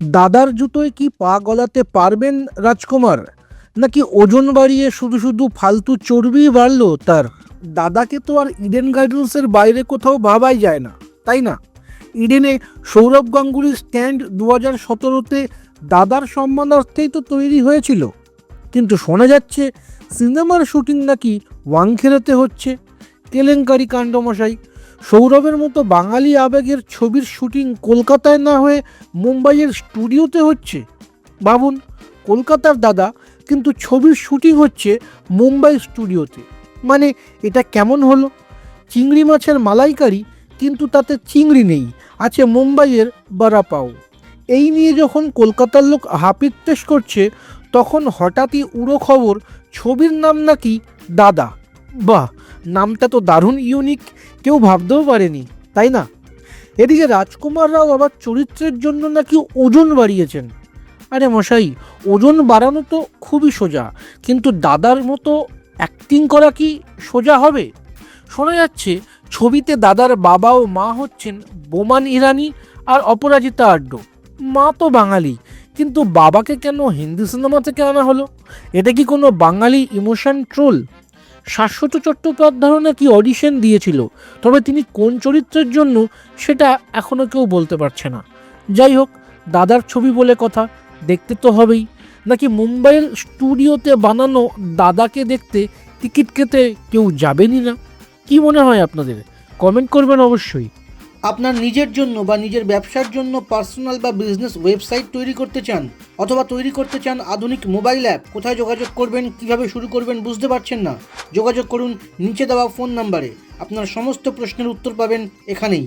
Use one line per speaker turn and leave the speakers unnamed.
দাদার জুতোয় কি পা গলাতে পারবেন রাজকুমার, নাকি ওজন বাড়িয়ে শুধু শুধু ফালতু চর্বি বাড়লো তার? দাদাকে তো আর ইডেন গার্ডেন্সের বাইরে কোথাও ভাবাই যায় না, তাই না? ইডেনে সৌরভ গাঙ্গুলির স্ট্যান্ড 2017-তে দাদার সম্মানার্থেই তো তৈরি হয়েছিল, কিন্তু শোনা যাচ্ছে সিনেমার শুটিং নাকি ওয়াংখেড়েতে হচ্ছে। কেলেঙ্কারি কাণ্ড মশাই। সৌরভের মতো বাঙালি আবেগের ছবির শুটিং কলকাতায় না হয়ে মুম্বাইয়ের স্টুডিওতে হচ্ছে। ভাবুন, কলকাতার দাদা, কিন্তু ছবির শুটিং হচ্ছে মুম্বাই স্টুডিওতে। মানে এটা কেমন হলো? চিংড়ি মাছের মালাইকারি, কিন্তু তাতে চিংড়ি নেই, আছে মুম্বাইয়ের বড়া পাও। এই নিয়ে যখন কলকাতার লোক হাপিত্তেশ করছে, তখন হঠাৎই উড়ো খবর ছবির নাম নাকি দাদা। বাহ, নামটা তো দারুণ ইউনিক, কেউ ভাবতেও পারেনি, তাই না? এদিকে রাজকুমার রাও আবার চরিত্রের জন্য নাকি ওজন বাড়িয়েছেন। আরে মশাই, ওজন বাড়ানো তো খুবই সোজা, কিন্তু দাদার মতো অ্যাক্টিং করা কি সোজা হবে? শোনা যাচ্ছে ছবিতে দাদার বাবা ও মা হচ্ছেন বোমান ইরানি আর অপরাজিতা আড্ড। মা তো বাঙালি, কিন্তু বাবাকে কেন হিন্দি সিনেমা থেকে আনা হলো? এটা কি কোনো বাঙালি ইমোশন ট্রোল? শাশ্বত চট্টোপাধ্যায়ও নাকি অডিশন দিয়েছিল, তবে তিনি কোন চরিত্রের জন্য সেটা এখনও কেউ বলতে পারছে না। যাই হোক, দাদার ছবি বলে কথা, দেখতে তো হবেই। নাকি মুম্বাইয়ের স্টুডিওতে বানানো দাদাকে দেখতে টিকিট কেটে কেউ যাবেনই না? কি মনে হয় আপনাদের? কমেন্ট করবেন অবশ্যই। আপনার নিজের জন্য বা নিজের ব্যবসার জন্য পার্সোনাল বা বিজনেস ওয়েবসাইট তৈরি করতে চান, অথবা তৈরি করতে চান আধুনিক মোবাইল অ্যাপ, কোথায় যোগাযোগ করবেন, কিভাবে শুরু করবেন বুঝতে পারছেন না? যোগাযোগ করুন নিচে দেওয়া ফোন নাম্বারে। আপনার সমস্ত প্রশ্নের উত্তর পাবেন এখানেই।